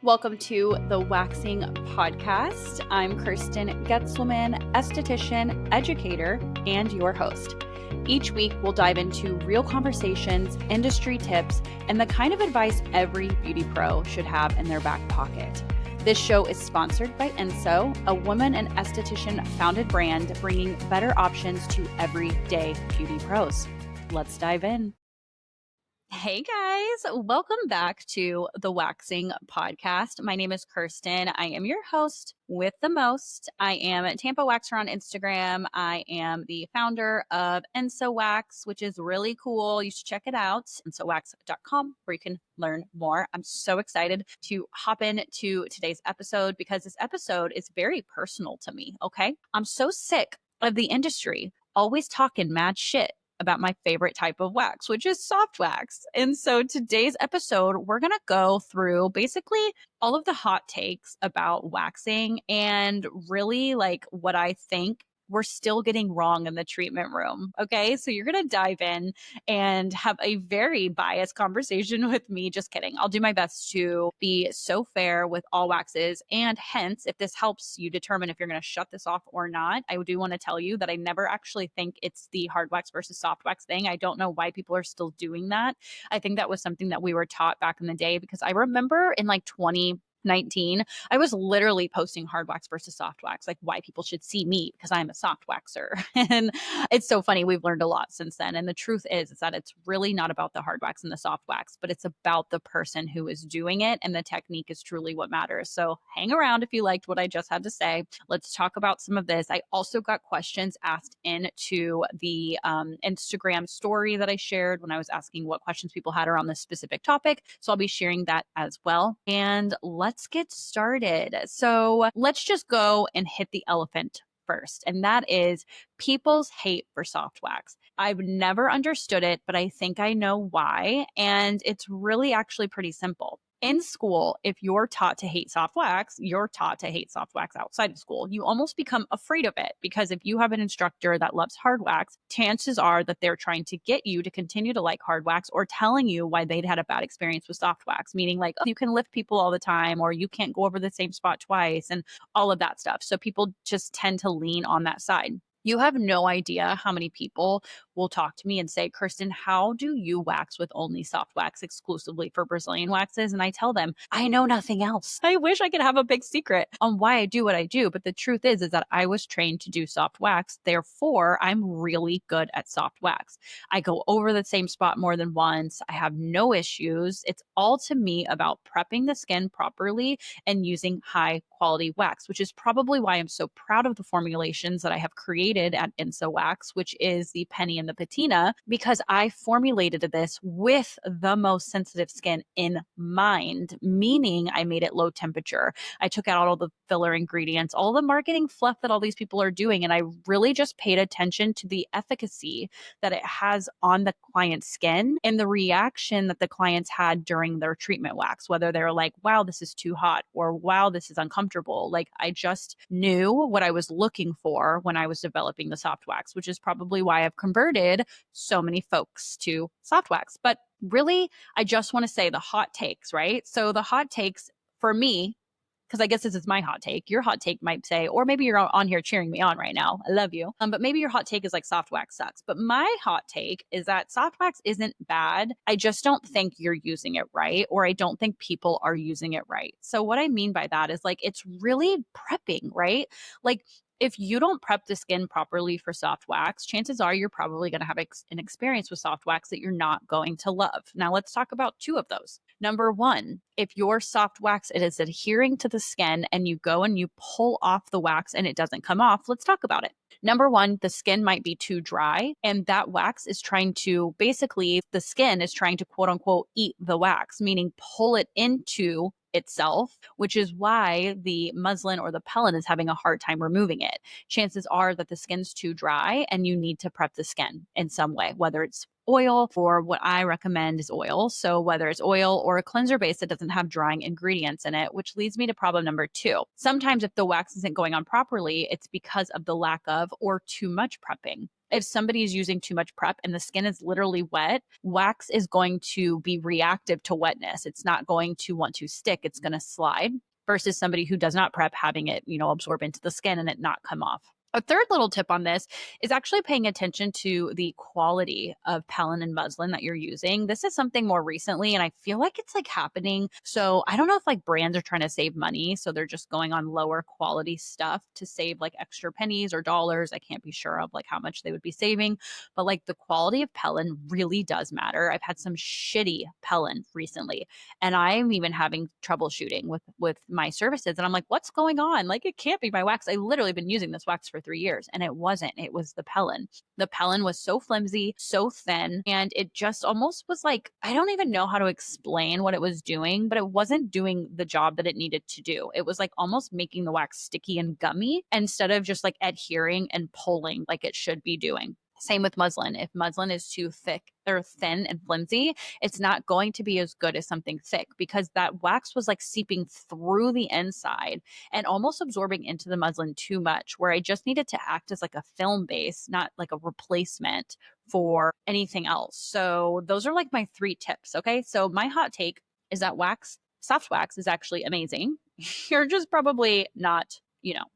Welcome to the Waxing Podcast. I'm Kirsten Getzelman, esthetician, educator, and your host. Each week, we'll dive into real conversations, industry tips, and the kind of advice every beauty pro should have in their back pocket. This show is sponsored by Enso, a woman and esthetician-founded brand bringing better options to everyday beauty pros. Let's dive in. Hey guys, welcome back to the Waxing Podcast. My name is Kirsten. I am your host with the most. I am at Tampa Waxer on Instagram. I am the founder of Enso Wax, which is really cool. You should check it out, ensowax.com, where you can learn more. I'm so excited to hop into today's episode because this episode is very personal to me, okay? I'm so sick of the industry always talking mad shit about my favorite type of wax, which is soft wax. And so today's episode, we're going to go through basically all of the hot takes about waxing and really like what I think we're still getting wrong in the treatment room. Okay. So you're going to dive in and have a very biased conversation with me. Just kidding. I'll do my best to be so fair with all waxes. And hence, if this helps you determine if you're going to shut this off or not, I do want to tell you that I never actually think it's the hard wax versus soft wax thing. I don't know why people are still doing that. I think that was something that we were taught back in the day because I remember in like 2019, I was literally posting hard wax versus soft wax, like why people should see me because I'm a soft waxer. And it's so funny. We've learned a lot since then. And the truth is that it's really not about the hard wax and the soft wax, but it's about the person who is doing it. And the technique is truly what matters. So hang around if you liked what I just had to say. Let's talk about some of this. I also got questions asked into the Instagram story that I shared when I was asking what questions people had around this specific topic. So I'll be sharing that as well. And let's get started. So let's just go and hit the elephant first, and that is people's hate for soft wax. I've never understood it, but I think I know why. And it's really actually pretty simple. In school, if you're taught to hate soft wax, you're taught to hate soft wax outside of school. You almost become afraid of it because if you have an instructor that loves hard wax, chances are that they're trying to get you to continue to like hard wax or telling you why they'd had a bad experience with soft wax, meaning like, oh, you can lift people all the time or you can't go over the same spot twice and all of that stuff. So people just tend to lean on that side. You have no idea how many people will talk to me and say, Kirsten, how do you wax with only soft wax exclusively for Brazilian waxes? And I tell them, I know nothing else. I wish I could have a big secret on why I do what I do. But the truth is that I was trained to do soft wax. Therefore, I'm really good at soft wax. I go over the same spot more than once. I have no issues. It's all to me about prepping the skin properly and using high quality wax, which is probably why I'm so proud of the formulations that I have created at Enso Wax, which is the penny and the patina, because I formulated this with the most sensitive skin in mind, meaning I made it low temperature. I took out all the filler ingredients, all the marketing fluff that all these people are doing, and I really just paid attention to the efficacy that it has on the client's skin and the reaction that the clients had during their treatment wax, whether they're like, wow, this is too hot, or wow, this is uncomfortable. Like I just knew what I was looking for when I was developing the soft wax, which is probably why I've converted so many folks to soft wax. But really, I just want to say the hot takes, right? So the hot takes for me, because I guess this is my hot take. Your hot take might say, or maybe you're on here cheering me on right now. I love you. But maybe your hot take is like soft wax sucks. But my hot take is that soft wax isn't bad. I just don't think you're using it right, or I don't think people are using it right. So what I mean by that is like, it's really prepping, right? Like if you don't prep the skin properly for soft wax, chances are you're probably going to have an experience with soft wax that you're not going to love. Now, let's talk about two of those. Number one, if your soft wax it is adhering to the skin and you go and you pull off the wax and it doesn't come off, let's talk about it. Number one, the skin might be too dry, and that wax is trying to basically, the skin is trying to quote unquote eat the wax, meaning pull it into itself, which is why the muslin or the pellet is having a hard time removing it. Chances are that the skin's too dry and you need to prep the skin in some way, whether it's oil, or what I recommend is oil. So whether it's oil or a cleanser base that doesn't have drying ingredients in it, which leads me to problem number two. Sometimes if the wax isn't going on properly, it's because of the lack of or too much prepping. If somebody is using too much prep and the skin is literally wet, wax is going to be reactive to wetness. It's not going to want to stick, it's going to slide, versus somebody who does not prep having it, absorb into the skin and it not come off. A third little tip on this is actually paying attention to the quality of Pellin and muslin that you're using. This is something more recently, and I feel like it's like happening. So I don't know if like brands are trying to save money. So they're just going on lower quality stuff to save like extra pennies or dollars. I can't be sure of like how much they would be saving, but like the quality of Pellin really does matter. I've had some shitty Pellin recently, and I'm even having troubleshooting with my services. And I'm like, what's going on? Like, it can't be my wax. I literally been using this wax for 3 years, and it wasn't. It was the Pellin. The Pellin was so flimsy, so thin, and it just almost was like, I don't even know how to explain what it was doing, but it wasn't doing the job that it needed to do. It was like almost making the wax sticky and gummy instead of just like adhering and pulling like it should be doing. Same with muslin. If muslin is too thick or thin and flimsy, it's not going to be as good as something thick, because that wax was like seeping through the inside and almost absorbing into the muslin too much, where I just needed to act as like a film base, not like a replacement for anything else. So those are like my 3 tips. Okay. So my hot take is that soft wax is actually amazing. You're just probably not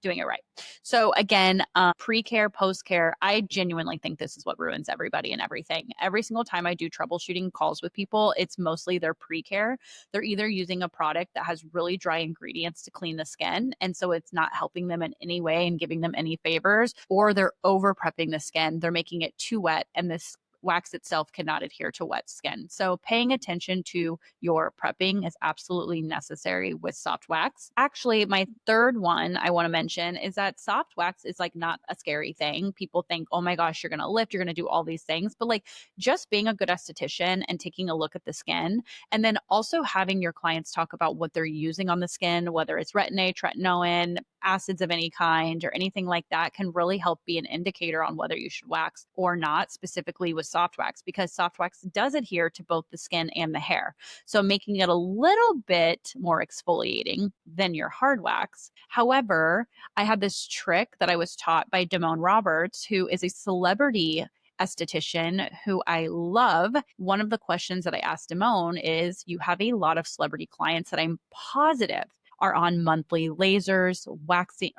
doing it right. So again, pre-care, post-care, I genuinely think this is what ruins everybody and everything. Every single time I do troubleshooting calls with people, it's mostly their pre-care. They're either using a product that has really dry ingredients to clean the skin, and so it's not helping them in any way and giving them any favors, or they're over prepping the skin. They're making it too wet, and this wax itself cannot adhere to wet skin. So paying attention to your prepping is absolutely necessary with soft wax. Actually, my third one I want to mention is that soft wax is like not a scary thing. People think, oh my gosh, you're going to lift, you're going to do all these things. But like just being a good esthetician and taking a look at the skin, and then also having your clients talk about what they're using on the skin, whether it's retin-A, tretinoin, acids of any kind, or anything like that, can really help be an indicator on whether you should wax or not, specifically with soft wax, because soft wax does adhere to both the skin and the hair. So making it a little bit more exfoliating than your hard wax. However, I had this trick that I was taught by Damone Roberts, who is a celebrity esthetician who I love. One of the questions that I asked Damone is, you have a lot of celebrity clients that I'm positive are on monthly lasers, waxing,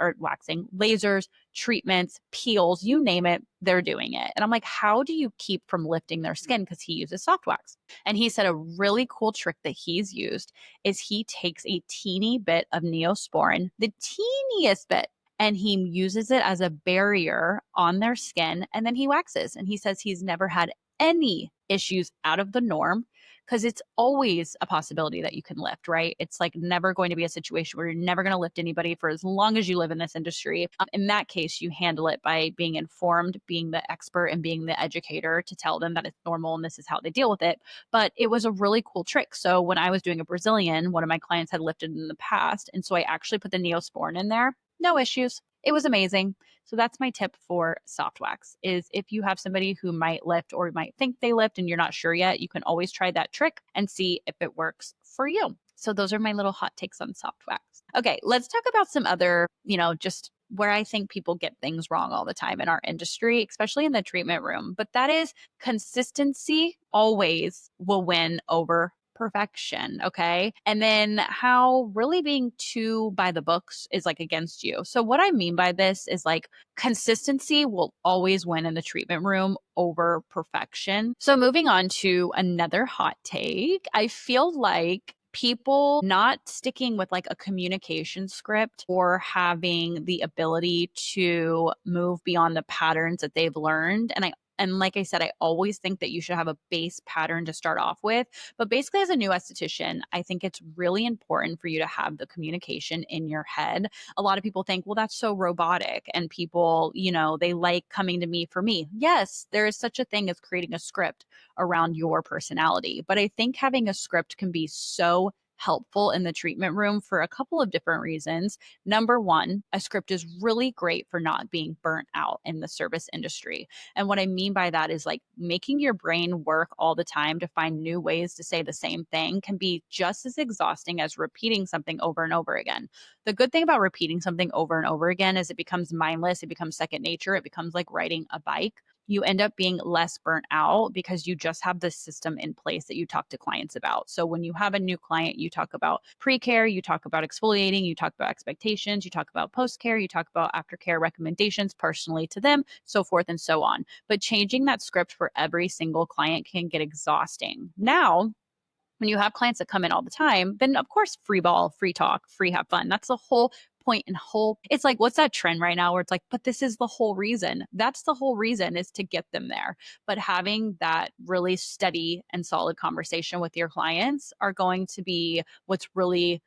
lasers, treatments, peels, you name it, they're doing it. And I'm like, how do you keep from lifting their skin? Because he uses soft wax. And he said a really cool trick that he's used is he takes a teeny bit of Neosporin, the teeniest bit, and he uses it as a barrier on their skin, and then he waxes. And he says he's never had any issues out of the norm, because it's always a possibility that you can lift, right? It's like never going to be a situation where you're never going to lift anybody for as long as you live in this industry. In that case, you handle it by being informed, being the expert, and being the educator to tell them that it's normal and this is how they deal with it. But it was a really cool trick. So when I was doing a Brazilian, one of my clients had lifted in the past, and so I actually put the Neosporin in there. No issues. It was amazing. So that's my tip for soft wax, is if you have somebody who might lift or might think they lift and you're not sure yet, you can always try that trick and see if it works for you. So those are my little hot takes on soft wax. Okay, let's talk about some other, just where I think people get things wrong all the time in our industry, especially in the treatment room. But that is, consistency always will win over perfection. Okay. And then how really being too by the books is like against you. So what I mean by this is like consistency will always win in the treatment room over perfection. So moving on to another hot take, I feel like people not sticking with like a communication script or having the ability to move beyond the patterns that they've learned. And like I said, I always think that you should have a base pattern to start off with. But basically, as a new esthetician, I think it's really important for you to have the communication in your head. A lot of people think, well, that's so robotic. And people, they like coming to me for me. Yes, there is such a thing as creating a script around your personality. But I think having a script can be so helpful in the treatment room for a couple of different reasons. Number one, a script is really great for not being burnt out in the service industry. And what I mean by that is like making your brain work all the time to find new ways to say the same thing can be just as exhausting as repeating something over and over again. The good thing about repeating something over and over again is it becomes mindless. It becomes second nature. It becomes like riding a bike. you end up being less burnt out because you just have this system in place that you talk to clients about. So when you have a new client, you talk about pre-care, you talk about exfoliating, you talk about expectations, you talk about post-care, you talk about aftercare recommendations personally to them, so forth and so on. But changing that script for every single client can get exhausting. Now, when you have clients that come in all the time, then of course, free ball, free talk, free have fun. That's the whole point and whole. It's like, what's that trend right now where it's like, but this is the whole reason. That's the whole reason, is to get them there. But having that really steady and solid conversation with your clients are going to be what's really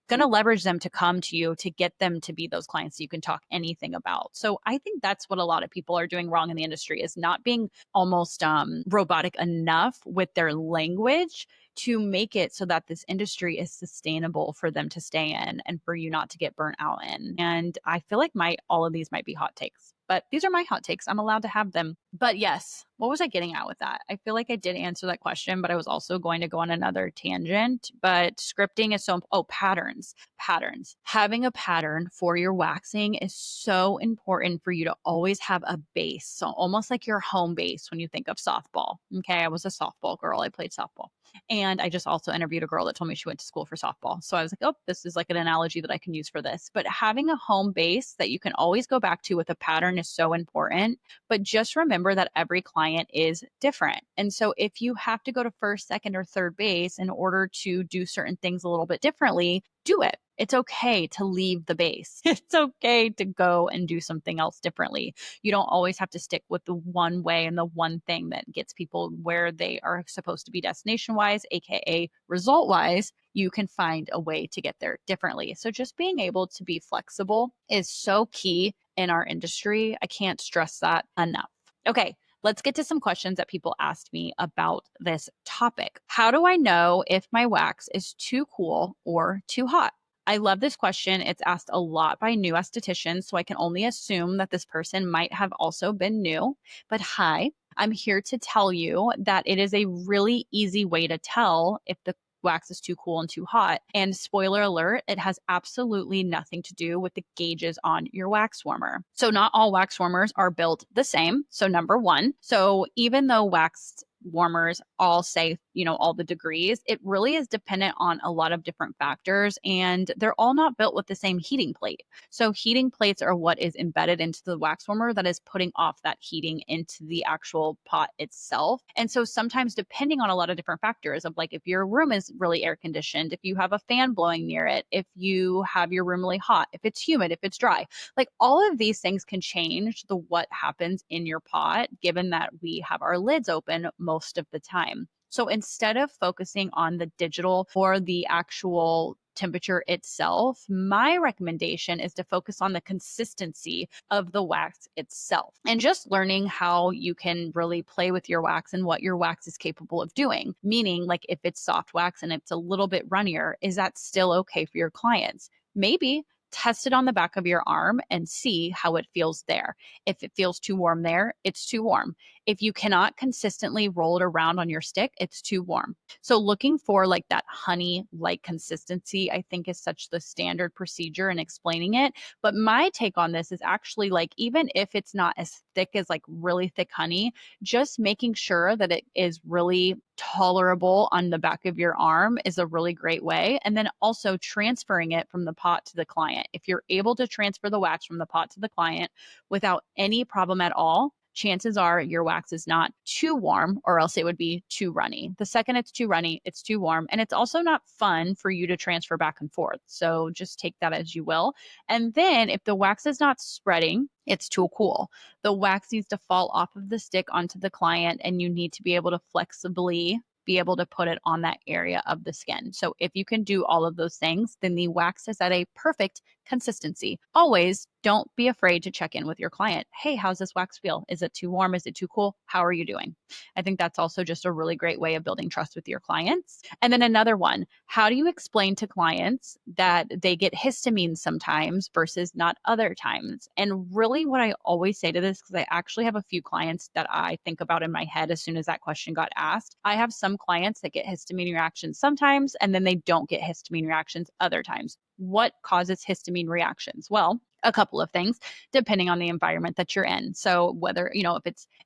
going to leverage them to come to you, to get them to be those clients you can talk anything about. So I think that's what a lot of people are doing wrong in the industry, is not being almost robotic enough with their language to make it so that this industry is sustainable for them to stay in and for you not to get burnt out in. And I feel like all of these might be hot takes, but these are my hot takes. I'm allowed to have them. But yes, what was I getting at with that? I feel like I did answer that question, but I was also going to go on another tangent. But scripting is patterns. Having a pattern for your waxing is so important for you to always have a base. So almost like your home base when you think of softball. Okay, I was a softball girl. I played softball. And I just also interviewed a girl that told me she went to school for softball. So I was like, oh, this is like an analogy that I can use for this. But having a home base that you can always go back to with a pattern is so important. But just remember that every client is different. And so if you have to go to first, second, or third base in order to do certain things a little bit differently, do it. It's okay to leave the base. It's okay to go and do something else differently. You don't always have to stick with the one way and the one thing that gets people where they are supposed to be destination wise, AKA result wise. You can find a way to get there differently. So just being able to be flexible is so key in our industry. I can't stress that enough. Okay, let's get to some questions that people asked me about this topic. How do I know if my wax is too cool or too hot? I love this question. It's asked a lot by new estheticians, so I can only assume that this person might have also been new. But hi, I'm here to tell you that it is a really easy way to tell if the wax is too cool and too hot. And spoiler alert, it has absolutely nothing to do with the gauges on your wax warmer. So not all wax warmers are built the same. So number one, so even though wax warmers all say, all the degrees, it really is dependent on a lot of different factors, and they're all not built with the same heating plate. So heating plates are what is embedded into the wax warmer that is putting off that heating into the actual pot itself. And so sometimes, depending on a lot of different factors of like if your room is really air conditioned, if you have a fan blowing near it, if you have your room really hot, if it's humid, if it's dry, like all of these things can change what happens in your pot, given that we have our lids open most of the time. So instead of focusing on the digital or the actual temperature itself, my recommendation is to focus on the consistency of the wax itself and just learning how you can really play with your wax and what your wax is capable of doing. Meaning, like if it's soft wax and it's a little bit runnier, is that still okay for your clients? Maybe test it on the back of your arm and see how it feels there. If it feels too warm there, it's too warm. If you cannot consistently roll it around on your stick, it's too warm. So looking for like that honey-like consistency, I think is such the standard procedure in explaining it. But my take on this is actually like, even if it's not as thick as like really thick honey, just making sure that it is really tolerable on the back of your arm is a really great way. And then also transferring it from the pot to the client. If you're able to transfer the wax from the pot to the client without any problem at all, chances are your wax is not too warm, or else it would be too runny. The second it's too runny, it's too warm. And it's also not fun for you to transfer back and forth. So just take that as you will. And then if the wax is not spreading, it's too cool. The wax needs to fall off of the stick onto the client, and you need to be able to flexibly be able to put it on that area of the skin. So if you can do all of those things, then the wax is at a perfect consistency. Always don't be afraid to check in with your client. Hey, how's this wax feel? Is it too warm? Is it too cool? How are you doing? I think that's also just a really great way of building trust with your clients. And then another one, how do you explain to clients that they get histamine sometimes versus not other times? And really what I always say to this, because I actually have a few clients that I think about in my head as soon as that question got asked. I have some clients that get histamine reactions sometimes, and then they don't get histamine reactions other times. What causes histamine histamine reactions? Well, a couple of things depending on the environment that you're in. So whether,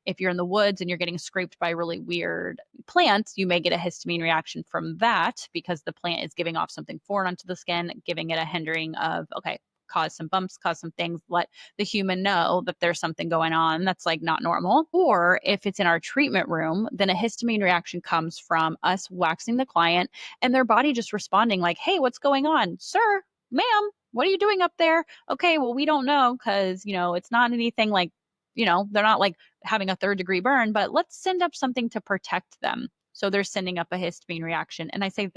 if you're in the woods and you're getting scraped by really weird plants, you may get a histamine reaction from that because the plant is giving off something foreign onto the skin, giving it a hindering of, okay, cause some bumps, cause some things, let the human know that there's something going on that's like not normal. Or if it's in our treatment room, then a histamine reaction comes from us waxing the client and their body just responding like, hey, what's going on? Sir, ma'am, what are you doing up there? Okay, well, we don't know because, it's not anything like, they're not like having a third-degree burn, but let's send up something to protect them. So they're sending up a histamine reaction. And I say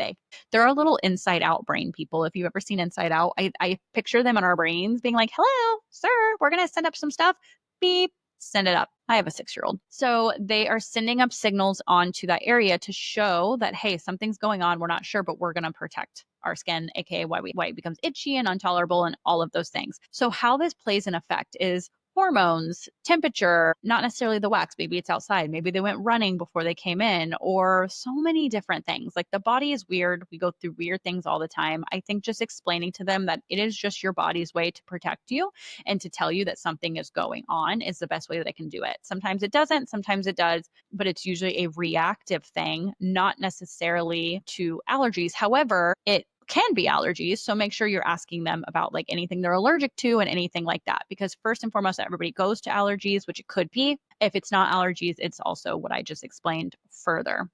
they're our little inside out brain people. If you've ever seen Inside Out, I picture them in our brains being like, hello, sir, we're going to send up some stuff. Beep, send it up. I have a 6-year-old. So they are sending up signals onto that area to show that, hey, something's going on. We're not sure, but we're going to protect our skin, aka why it becomes itchy and intolerable and all of those things. So how this plays an effect is hormones, temperature, not necessarily the wax. Maybe it's outside. Maybe they went running before they came in, or so many different things. Like the body is weird. We go through weird things all the time. I think just explaining to them that it is just your body's way to protect you and to tell you that something is going on is the best way that I can do it. Sometimes it doesn't, sometimes it does, but it's usually a reactive thing, not necessarily to allergies. However, it can be allergies. So make sure you're asking them about like anything they're allergic to and anything like that. Because first and foremost, everybody goes to allergies, which it could be. If it's not allergies, it's also what I just explained further.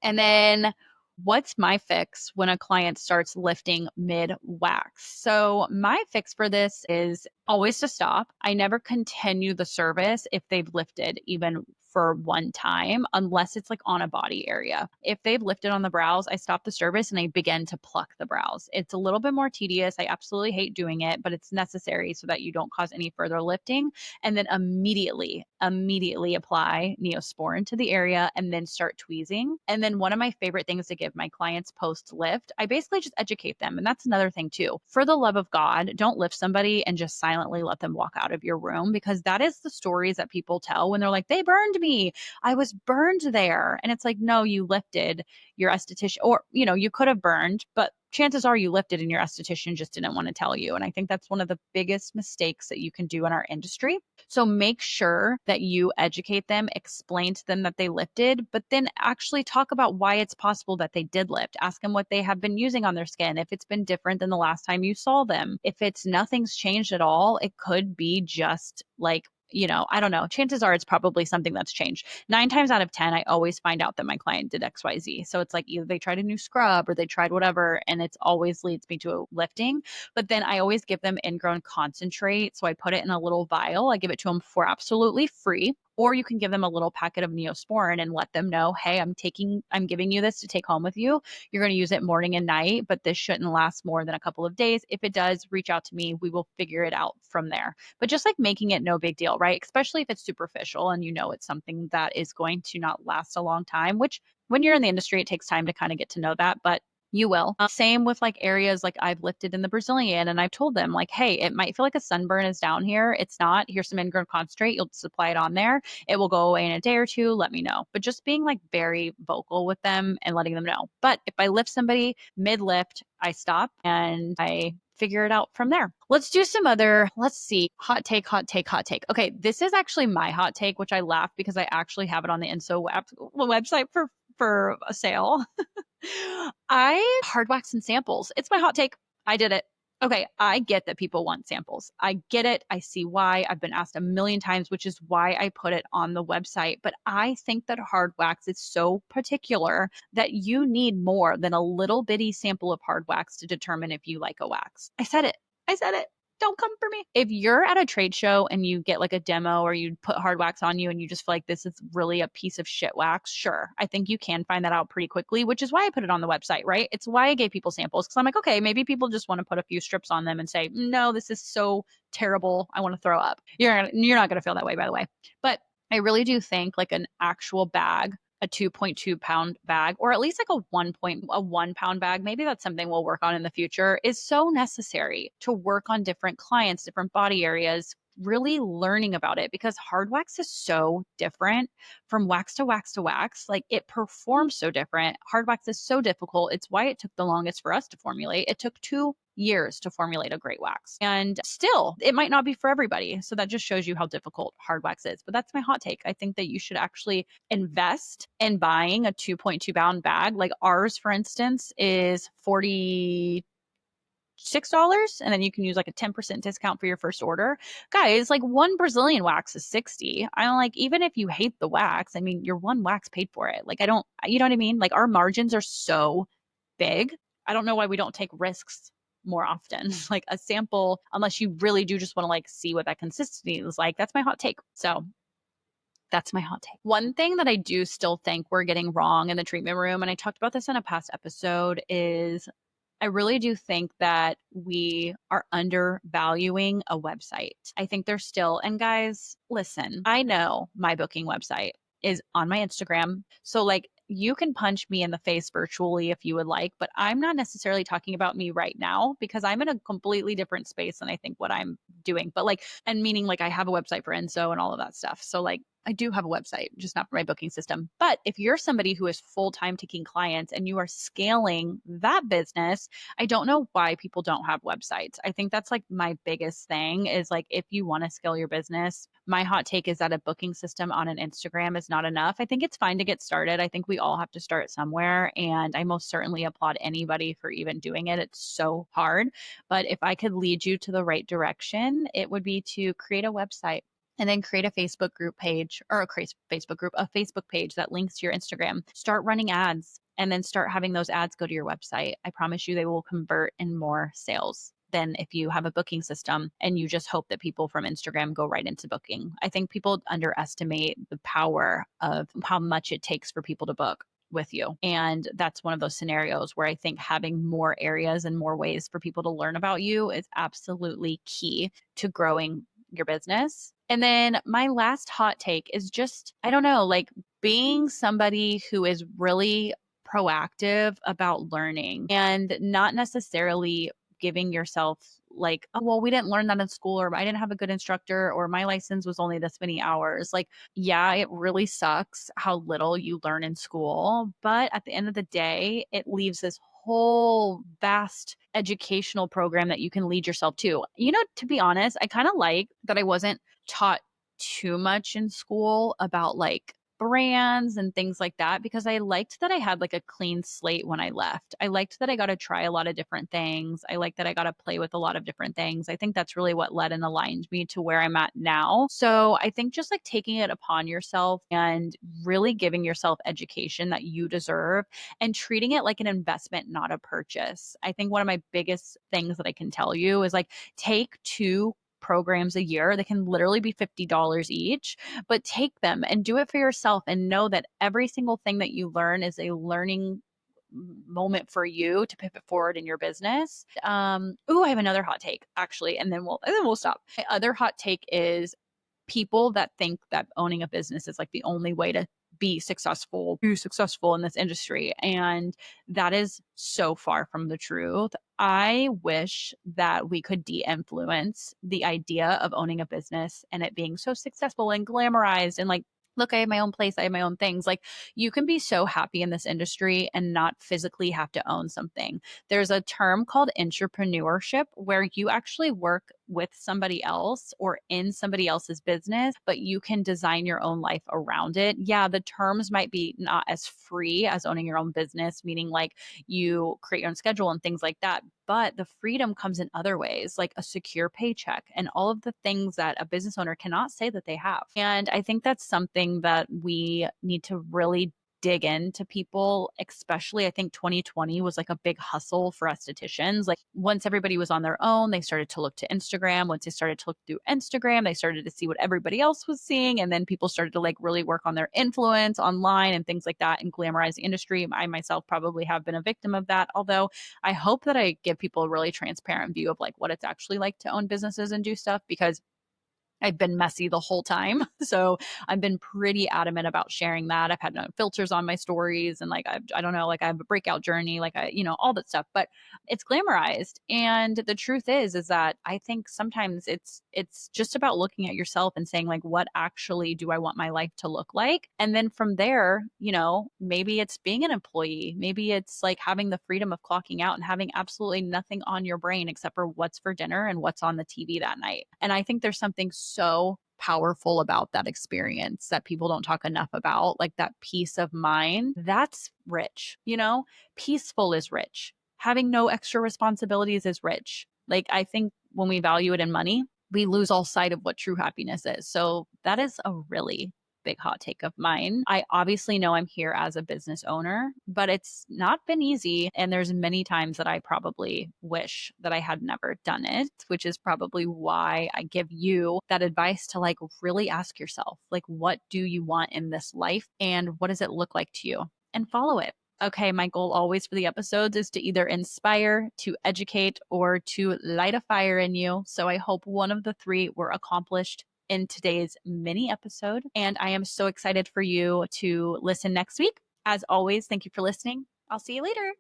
And then what's my fix when a client starts lifting mid wax? So my fix for this is always to stop. I never continue the service if they've lifted even for one time, unless it's like on a body area. If they've lifted on the brows, I stop the service and I begin to pluck the brows. It's a little bit more tedious. I absolutely hate doing it, but it's necessary so that you don't cause any further lifting. And then immediately apply Neosporin to the area and then start tweezing. And then one of my favorite things to give my clients post lift, I basically just educate them. And that's another thing too. For the love of God, don't lift somebody and just silently let them walk out of your room, because that is the stories that people tell when they're like, they burned me. I was burned there. And it's like, no, you lifted. Your esthetician, or, you could have burned, but chances are you lifted and your esthetician just didn't want to tell you. And I think that's one of the biggest mistakes that you can do in our industry. So make sure that you educate them, explain to them that they lifted, but then actually talk about why it's possible that they did lift. Ask them what they have been using on their skin, if it's been different than the last time you saw them. If it's nothing's changed at all, it could be just like, I don't know. Chances are it's probably something that's changed. 9 times out of 10, I always find out that my client did XYZ. So it's like either they tried a new scrub or they tried whatever, and it always leads me to a lifting. But then I always give them ingrown concentrate. So I put it in a little vial. I give it to them for absolutely free. Or you can give them a little packet of Neosporin and let them know, hey, I'm giving you this to take home with you. You're going to use it morning and night, but this shouldn't last more than a couple of days. If it does, reach out to me. We will figure it out from there. But just like making it no big deal, right? Especially if it's superficial and it's something that is going to not last a long time, which when you're in the industry, it takes time to kind of get to know that. But you will. Same with like areas like I've lifted in the Brazilian, and I've told them like, hey, it might feel like a sunburn is down here. It's not. Here's some ingrown concentrate. You'll just apply it on there. It will go away in a day or two. Let me know. But just being like very vocal with them and letting them know. But if I lift somebody mid lift, I stop and I figure it out from there. Let's do some other, let's see, hot take. Okay, this is actually my hot take, which I laugh because I actually have it on the Enso website for a sale. I hard wax and samples. It's my hot take. I did it. Okay, I get that people want samples. I get it. I see why. I've been asked a million times, which is why I put it on the website. But I think that hard wax is so particular that you need more than a little bitty sample of hard wax to determine if you like a wax. I said it. Don't come for me. If you're at a trade show and you get like a demo or you put hard wax on you and you just feel like this is really a piece of shit wax, sure. I think you can find that out pretty quickly, which is why I put it on the website, right? It's why I gave people samples, because I'm like, okay, maybe people just want to put a few strips on them and say, no, this is so terrible. I want to throw up. You're not going to feel that way, by the way. But I really do think like an actual bag, a 2.2 pound bag, or at least like a 1 pound bag, maybe that's something we'll work on in the future, is so necessary to work on different clients, different body areas, really learning about it, because hard wax is so different from wax to wax to wax. Like it performs so different. Hard wax is so difficult. It's why it took the longest for us to formulate. It took 2 years to formulate a great wax. And still, it might not be for everybody. So that just shows you how difficult hard wax is. But that's my hot take. I think that you should actually invest in buying a 2.2 pound bag. Like ours, for instance, is $46, and then you can use like a 10% discount for your first order. Guys, like one Brazilian wax is 60. I'm like, even if you hate the wax, I mean, your one wax paid for it. Like, I don't, you know what I mean? Like, our margins are so big. I don't know why we don't take risks more often. Like a sample, unless you really do just want to like see what that consistency is like. That's my hot take. So that's my hot take. One thing that I do still think we're getting wrong in the treatment room, and I talked about this in a past episode, is I really do think that we are undervaluing a website. I think there's still, and guys, listen, I know my booking website is on my Instagram. So like you can punch me in the face virtually if you would like, but I'm not necessarily talking about me right now because I'm in a completely different space than I think what I'm doing. But like, and meaning like I have a website for Enso and all of that stuff. So like I do have a website, just not for my booking system. But if you're somebody who is full-time taking clients and you are scaling that business, I don't know why people don't have websites. I think that's like my biggest thing is like, if you want to scale your business, my hot take is that a booking system on an Instagram is not enough. I think it's fine to get started. I think we all have to start somewhere. And I most certainly applaud anybody for even doing it. It's so hard. But if I could lead you to the right direction, it would be to create a website and then create a Facebook group page or a Facebook page that links to your Instagram. Start running ads and then start having those ads go to your website. I promise you they will convert in more sales than if you have a booking system and you just hope that people from Instagram go right into booking. I think people underestimate the power of how much it takes for people to book with you. And that's one of those scenarios where I think having more areas and more ways for people to learn about you is absolutely key to growing your business. And then my last hot take is just, I don't know, like being somebody who is really proactive about learning and not necessarily giving yourself like, oh, well, we didn't learn that in school, or I didn't have a good instructor, or my license was only this many hours. Like, yeah, it really sucks how little you learn in school. But at the end of the day, it leaves this whole vast educational program that you can lead yourself to. You know, to be honest, I kind of like that I wasn't taught too much in school about like brands and things like that, because I liked that I had like a clean slate when I left. I liked that I got to try a lot of different things. I liked that I got to play with a lot of different things. I think that's really what led and aligned me to where I'm at now. So I think just like taking it upon yourself and really giving yourself education that you deserve and treating it like an investment, not a purchase. I think one of my biggest things that I can tell you is like take 2 programs a year. They can literally be $50 each, but take them and do it for yourself and know that every single thing that you learn is a learning moment for you to pivot forward in your business. I have another hot take actually, and then we'll stop. My other hot take is people that think that owning a business is like the only way to be successful in this industry. And that is so far from the truth. I wish that we could de-influence the idea of owning a business and it being so successful and glamorized and like, look, I have my own place, I have my own things. Like, you can be so happy in this industry and not physically have to own something. There's a term called entrepreneurship where you actually work with somebody else or in somebody else's business, but you can design your own life around it. Yeah, the terms might be not as free as owning your own business, meaning like you create your own schedule and things like that. But the freedom comes in other ways, like a secure paycheck and all of the things that a business owner cannot say that they have. And I think that's something that we need to really dig into people, especially I think 2020 was like a big hustle for estheticians. Like once everybody was on their own, they started to look to Instagram. Once they started to look through Instagram, they started to see what everybody else was seeing. And then people started to like really work on their influence online and things like that and glamorize the industry. I myself probably have been a victim of that. Although I hope that I give people a really transparent view of like what it's actually like to own businesses and do stuff, because I've been messy the whole time. So I've been pretty adamant about sharing that. I've had no filters on my stories and like, I don't know, like I have a breakout journey, like all that stuff, but it's glamorized. And the truth is that I think sometimes it's just about looking at yourself and saying like, what actually do I want my life to look like? And then from there, maybe it's being an employee. Maybe it's like having the freedom of clocking out and having absolutely nothing on your brain except for what's for dinner and what's on the TV that night. And I think there's something so powerful about that experience that people don't talk enough about, like that peace of mind. That's rich, peaceful is rich. Having no extra responsibilities is rich. Like, I think when we value it in money, we lose all sight of what true happiness is. So that is a really big hot take of mine. I obviously know I'm here as a business owner, but it's not been easy. And there's many times that I probably wish that I had never done it, which is probably why I give you that advice to like really ask yourself, like, what do you want in this life and what does it look like to you? And follow it. Okay, my goal always for the episodes is to either inspire, to educate, or to light a fire in you. So I hope one of the three were accomplished in today's mini episode. And I am so excited for you to listen next week. As always, thank you for listening. I'll see you later.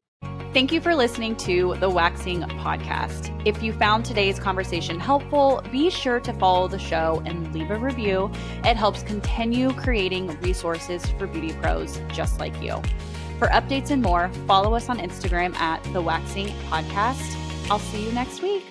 Thank you for listening to the Waxing Podcast. If you found today's conversation helpful, be sure to follow the show and leave a review. It helps continue creating resources for beauty pros just like you. For updates and more, follow us on Instagram at The Waxing Podcast. I'll see you next week.